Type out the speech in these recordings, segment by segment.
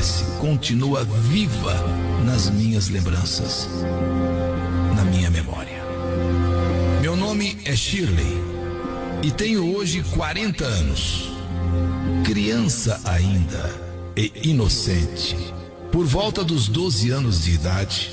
permanece, continua viva nas minhas lembranças, na minha memória. Meu nome é Shirley e tenho hoje 40 anos. Criança ainda e inocente, por volta dos 12 anos de idade.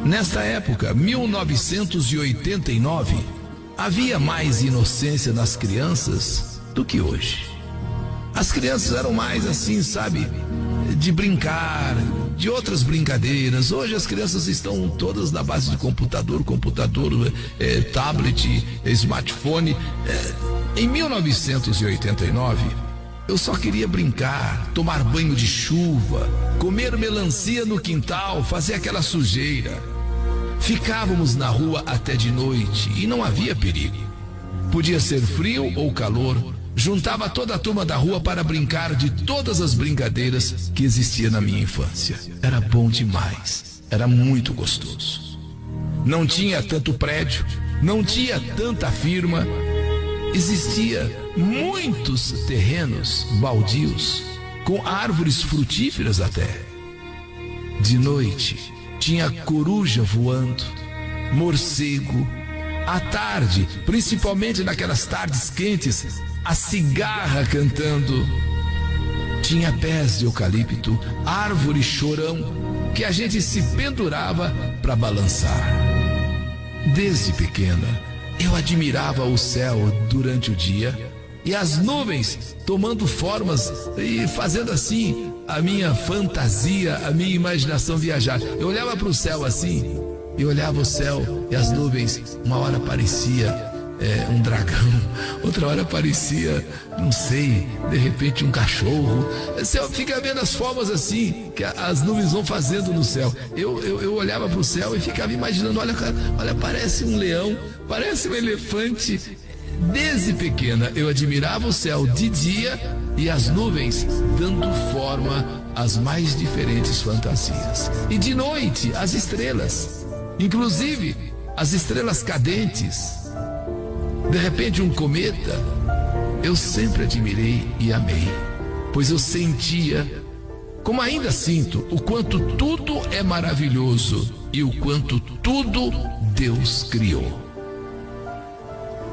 Nesta época, 1989, havia mais inocência nas crianças do que hoje. As crianças eram mais assim, sabe, de brincar, de outras brincadeiras. Hoje as crianças estão todas na base de computador, tablet, smartphone. Em 1989, eu só queria brincar, tomar banho de chuva, comer melancia no quintal, fazer aquela sujeira. Ficávamos na rua até de noite e não havia perigo. Podia ser frio ou calor. Juntava toda a turma da rua para brincar de todas as brincadeiras que existiam na minha infância. Era bom demais, era muito gostoso. Não tinha tanto prédio, não tinha tanta firma. Existia muitos terrenos baldios, com árvores frutíferas até. De noite, tinha coruja voando, morcego. À tarde, principalmente naquelas tardes quentes, a cigarra cantando. Tinha pés de eucalipto, árvore chorão, que a gente se pendurava para balançar. Desde pequena, eu admirava o céu durante o dia e as nuvens tomando formas e fazendo assim a minha fantasia, a minha imaginação viajar. Eu olhava para o céu assim, e olhava o céu e as nuvens. Uma hora parecia um dragão, outra hora parecia, não sei, de repente um cachorro. Você fica vendo as formas assim que as nuvens vão fazendo no céu. Eu olhava para o céu e ficava imaginando, olha, parece um leão, parece um elefante. Desde pequena eu admirava o céu de dia e as nuvens dando forma às mais diferentes fantasias. E de noite as estrelas, inclusive as estrelas cadentes. De repente um cometa. Eu sempre admirei e amei, pois eu sentia, como ainda sinto, o quanto tudo é maravilhoso e o quanto tudo Deus criou.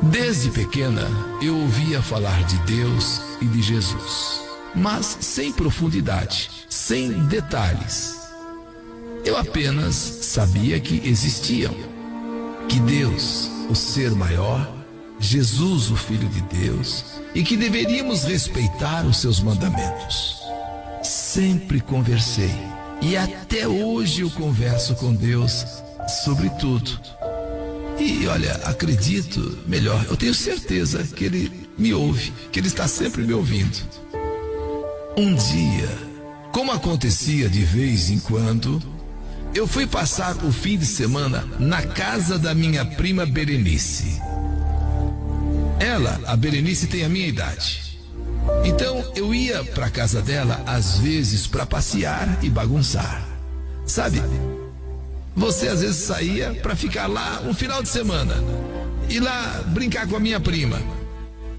Desde pequena eu ouvia falar de Deus e de Jesus, mas sem profundidade, sem detalhes. Eu apenas sabia que existiam, que Deus, o ser maior, Jesus, o Filho de Deus, e que deveríamos respeitar os seus mandamentos. Sempre conversei, e até hoje eu converso com Deus sobre tudo. E olha, acredito, melhor, eu tenho certeza que Ele me ouve, que Ele está sempre me ouvindo. Um dia, como acontecia de vez em quando, eu fui passar o fim de semana na casa da minha prima Berenice. Ela, a Berenice, tem a minha idade. Então eu ia para a casa dela às vezes para passear e bagunçar. Sabe, você às vezes saía para ficar lá um final de semana, ir lá brincar com a minha prima.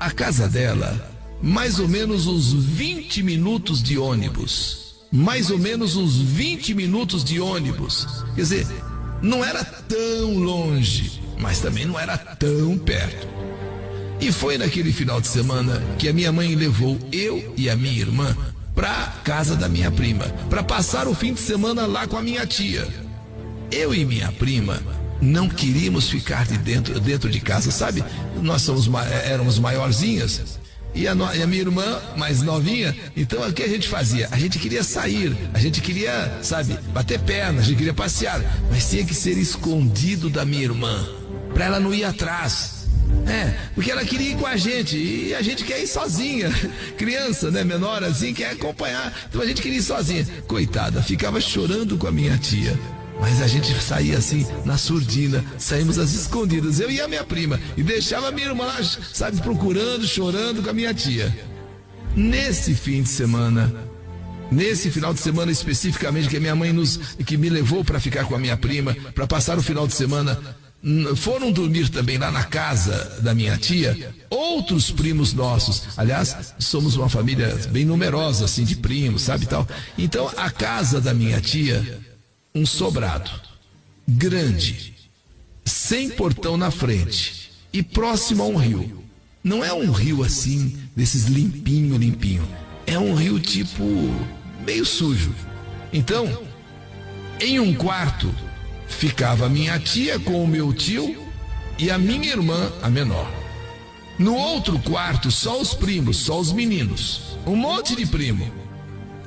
A casa dela, mais ou menos uns 20 minutos de ônibus. Mais ou menos uns 20 minutos de ônibus. Quer dizer, não era tão longe, mas também não era tão perto. E foi naquele final de semana que a minha mãe levou eu e a minha irmã para casa da minha prima, para passar o fim de semana lá com a minha tia. Eu e minha prima não queríamos ficar dentro de casa, sabe? Nós éramos maiorzinhas e a minha irmã mais novinha. Então o que a gente fazia? A gente queria sair, a gente queria, sabe, bater perna, a gente queria passear, mas tinha que ser escondido da minha irmã, para ela não ir atrás. Porque ela queria ir com a gente e a gente quer ir sozinha. Criança, né, menor assim, quer acompanhar. Então a gente queria ir sozinha. Coitada, ficava chorando com a minha tia. Mas a gente saía assim, na surdina, saímos às escondidas, eu e a minha prima, e deixava a minha irmã lá, sabe, procurando, chorando com a minha tia. Nesse final de semana especificamente, que a minha mãe que me levou para ficar com a minha prima, para passar o final de semana, foram dormir também lá na casa da minha tia outros primos nossos. Aliás, somos uma família bem numerosa, assim, de primos, sabe, tal. Então, a casa da minha tia, um sobrado grande, sem portão na frente e próximo a um rio. Não é um rio assim, desses limpinho. É um rio tipo meio sujo. Então, em um quarto ficava a minha tia com o meu tio e a minha irmã, a menor. No outro quarto, só os primos, só os meninos. Um monte de primo.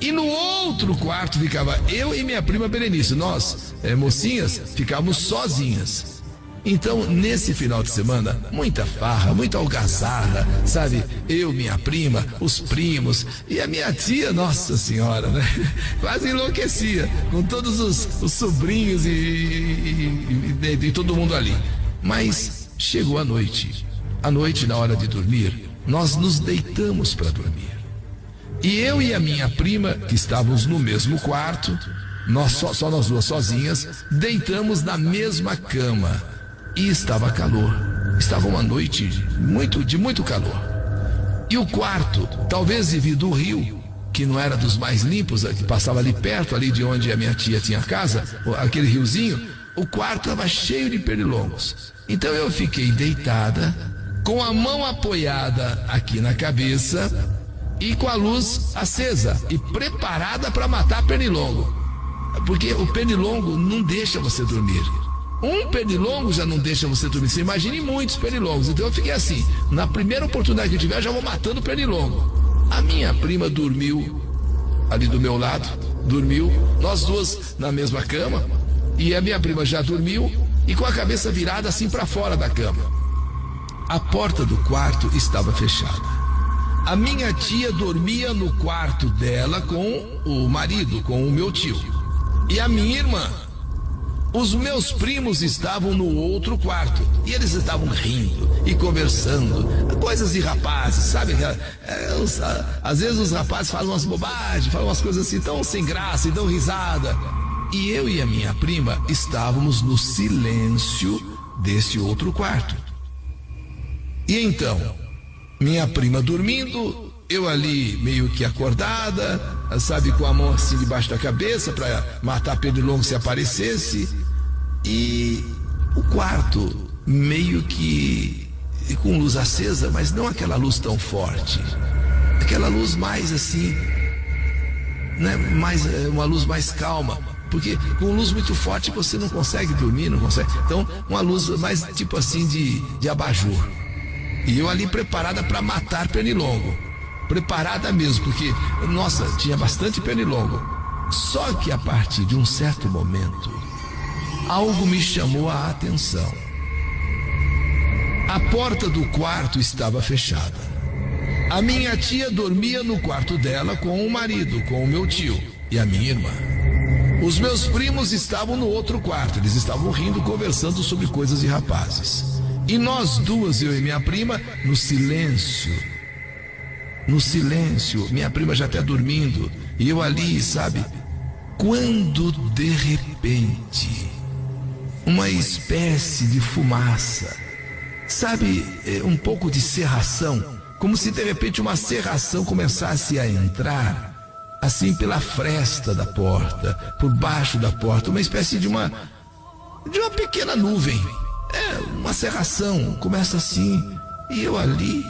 E no outro quarto ficava eu e minha prima Berenice. Nós, mocinhas, ficávamos sozinhas. Então, nesse final de semana, muita farra, muita algazarra, sabe? Eu, minha prima, os primos e a minha tia, nossa senhora, né? Quase enlouquecia com todos os sobrinhos e todo mundo ali. Mas chegou a noite. À noite, na hora de dormir, nós nos deitamos para dormir. E eu e a minha prima, que estávamos no mesmo quarto, nós só nós duas sozinhas, deitamos na mesma cama. E estava calor. Estava uma noite de muito calor. E o quarto, talvez devido ao rio, que não era dos mais limpos, que passava ali perto, ali de onde a minha tia tinha casa, aquele riozinho, o quarto estava cheio de pernilongos. Então eu fiquei deitada, com a mão apoiada aqui na cabeça e com a luz acesa e preparada para matar pernilongo. Porque o pernilongo não deixa você dormir. Um pernilongo já não deixa você dormir. Você imagine muitos pernilongos. Então eu fiquei assim, na primeira oportunidade que eu tiver, eu já vou matando pernilongo. A minha prima dormiu ali do meu lado, dormiu, nós duas na mesma cama, e a minha prima já dormiu e com a cabeça virada assim para fora da cama. A porta do quarto estava fechada. A minha tia dormia no quarto dela com o marido, com o meu tio, e a minha irmã. Os meus primos estavam no outro quarto e eles estavam rindo e conversando, coisas de rapazes, sabe? Às vezes os rapazes falam umas bobagens, falam umas coisas assim tão sem graça e dão risada. E eu e a minha prima estávamos no silêncio desse outro quarto. E então, minha prima dormindo, eu ali meio que acordada, sabe, com a mão assim debaixo da cabeça para matar pernilongo se aparecesse. E o quarto meio que com luz acesa, mas não aquela luz tão forte. Aquela luz mais assim, né, uma luz mais calma. Porque com luz muito forte você não consegue dormir, não consegue. Então, uma luz mais tipo assim de abajur. E eu ali preparada para matar pernilongo. Preparada mesmo, porque, nossa, tinha bastante pernilongo. Só que a partir de um certo momento, algo me chamou a atenção. A porta do quarto estava fechada. A minha tia dormia no quarto dela com o marido, com o meu tio e a minha irmã. Os meus primos estavam no outro quarto, eles estavam rindo, conversando sobre coisas de rapazes. E nós duas, eu e minha prima, no silêncio, minha prima já até dormindo, e eu ali, sabe, quando de repente, uma espécie de fumaça, sabe, um pouco de serração, como se de repente uma serração começasse a entrar, assim pela fresta da porta, por baixo da porta, uma espécie de uma pequena nuvem, uma serração, começa assim, e eu ali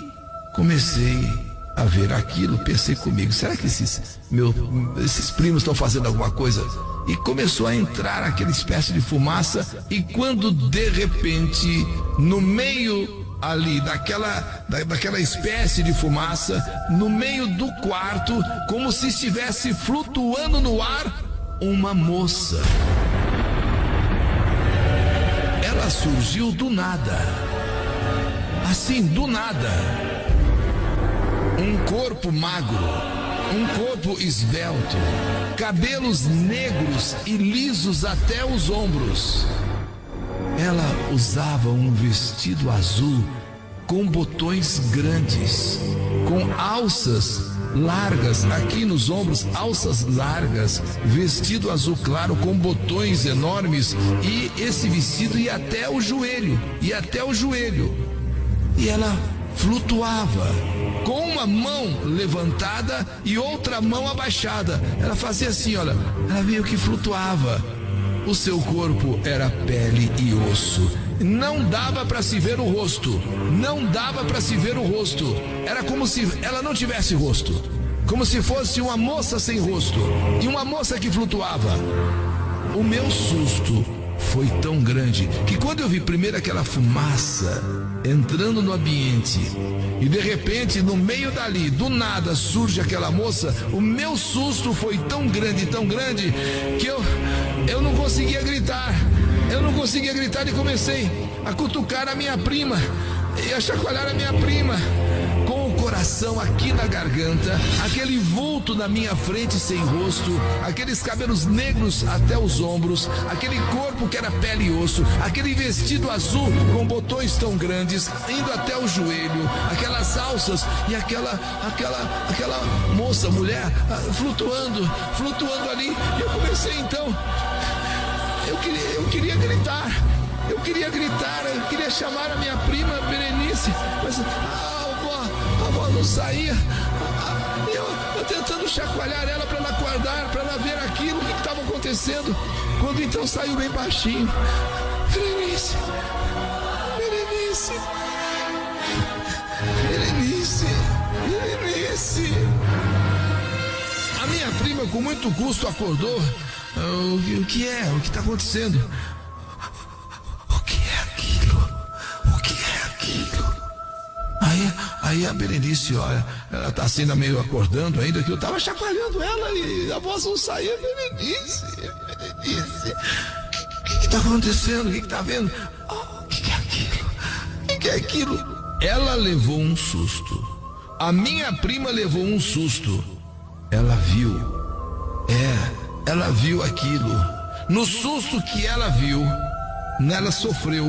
comecei a ver aquilo, pensei comigo, será que esses primos estão fazendo alguma coisa? E começou a entrar aquela espécie de fumaça, e quando de repente, no meio ali daquela espécie de fumaça, no meio do quarto, como se estivesse flutuando no ar, uma moça. Ela surgiu do nada, assim, do nada. Um corpo magro, um corpo esbelto, cabelos negros e lisos até os ombros. Ela usava um vestido azul com botões grandes, com alças largas aqui nos ombros, alças largas, vestido azul claro com botões enormes, e esse vestido ia até o joelho, e ela flutuava com uma mão levantada e outra mão abaixada. Ela fazia assim, olha, ela meio que flutuava. O seu corpo era pele e osso. Não dava para se ver o rosto. Era como se ela não tivesse rosto. Como se fosse uma moça sem rosto. E uma moça que flutuava. O meu susto foi tão grande que quando eu vi primeiro aquela fumaça entrando no ambiente e de repente no meio dali, do nada, surge aquela moça, o meu susto foi tão grande que eu não conseguia gritar. E comecei a cutucar a minha prima e a chacoalhar a minha prima. Com o coração aqui na garganta, aquele vulto na minha frente sem rosto, aqueles cabelos negros até os ombros, aquele corpo que era pele e osso, aquele vestido azul com botões tão grandes, indo até o joelho, aquelas alças e aquela moça, mulher, flutuando ali. E eu comecei então, eu queria gritar, eu queria chamar a minha prima Berenice, mas a avó não saía. Eu tentando chacoalhar ela para ela acordar, para ela ver aquilo que estava acontecendo. Quando então saiu bem baixinho: Berenice. A minha prima com muito custo acordou. O que é? O que está acontecendo? O que é aquilo? Aí a Berenice, olha, ela tá assim meio acordando ainda, que eu tava chacoalhando ela e a voz não saía. Berenice. O que tá acontecendo? O que tá vendo? O que é aquilo? Ela levou um susto. A minha prima levou um susto. Ela viu aquilo. No susto que ela viu, ela sofreu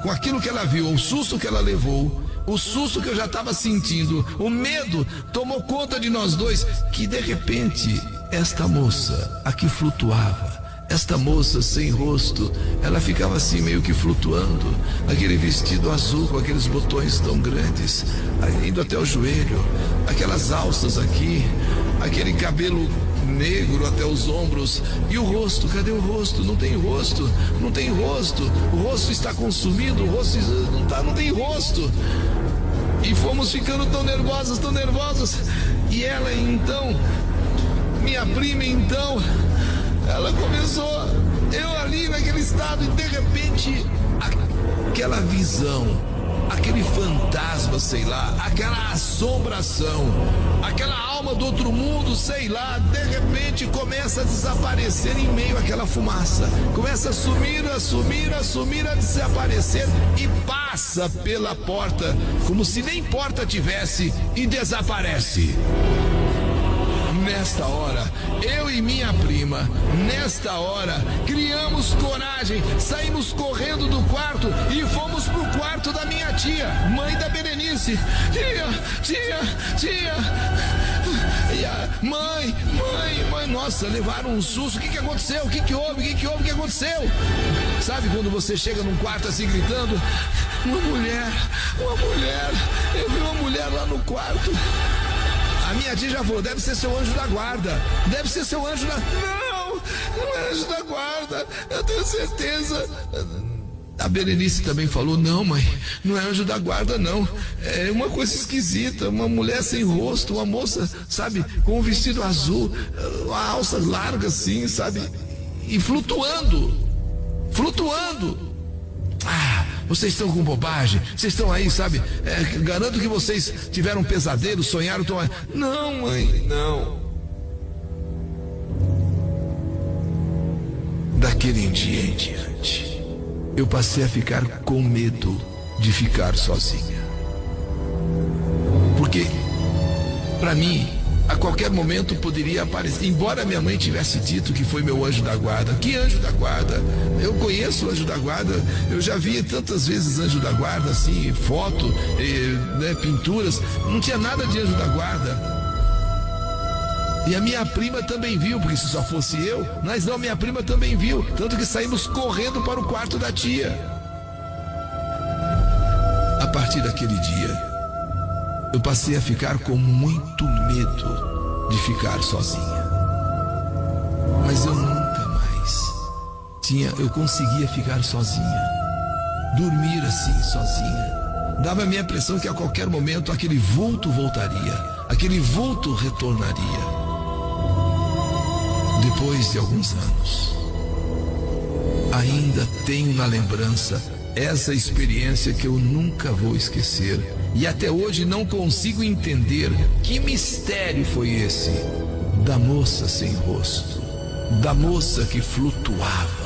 com aquilo que ela viu, o susto que ela levou, o susto que eu já estava sentindo, o medo tomou conta de nós dois, que de repente esta moça aqui flutuava. Esta moça sem rosto, ela ficava assim meio que flutuando, aquele vestido azul com aqueles botões tão grandes, indo até o joelho, aquelas alças aqui, aquele cabelo negro até os ombros, e o rosto, cadê o rosto? Não tem rosto, o rosto está consumido, o rosto não tem rosto. E fomos ficando tão nervosas, e ela então, minha prima então, ela começou, eu ali naquele estado, e de repente aquela visão, aquele fantasma, sei lá, aquela assombração, aquela alma do outro mundo, sei lá, de repente começa a desaparecer em meio àquela fumaça, começa a sumir, a desaparecer, e passa pela porta como se nem porta tivesse, e desaparece. Nesta hora, eu e minha prima, criamos coragem, saímos correndo do quarto e fomos pro quarto da minha tia, mãe da Berenice. Tia, mãe, nossa, levaram um susto. O que aconteceu? O que houve? O que aconteceu? Sabe quando você chega num quarto assim gritando? Uma mulher, eu vi uma mulher lá no quarto. A minha tia já falou: deve ser seu anjo da guarda. Não é anjo da guarda, eu tenho certeza. A Berenice também falou: não, mãe, não é anjo da guarda, não. É uma coisa esquisita, uma mulher sem rosto, uma moça, sabe, com um vestido azul, uma alça larga assim, sabe, e flutuando. Vocês estão com bobagem, vocês estão aí, sabe, garanto que vocês tiveram um pesadelo, sonharam, Não, mãe, não. Daquele dia em diante, eu passei a ficar com medo de ficar sozinha, porque para mim a qualquer momento poderia aparecer, embora minha mãe tivesse dito que foi meu anjo da guarda. Que anjo da guarda? Eu conheço o anjo da guarda, eu já vi tantas vezes anjo da guarda, assim, foto, pinturas, não tinha nada de anjo da guarda. E a minha prima também viu, porque se só fosse eu, mas não, minha prima também viu. Tanto que saímos correndo para o quarto da tia. A partir daquele dia, eu passei a ficar com muito medo de ficar sozinha. Mas eu nunca mais eu conseguia ficar sozinha. Dormir assim, sozinha. Dava-me a impressão que a qualquer momento aquele vulto voltaria, aquele vulto retornaria. Depois de alguns anos, ainda tenho na lembrança essa experiência que eu nunca vou esquecer. E até hoje não consigo entender que mistério foi esse da moça sem rosto, da moça que flutuava.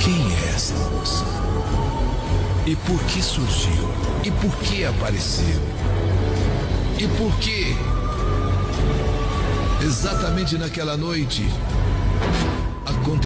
Quem é essa moça? E por que surgiu? E por que apareceu? E por que exatamente naquela noite aconteceu?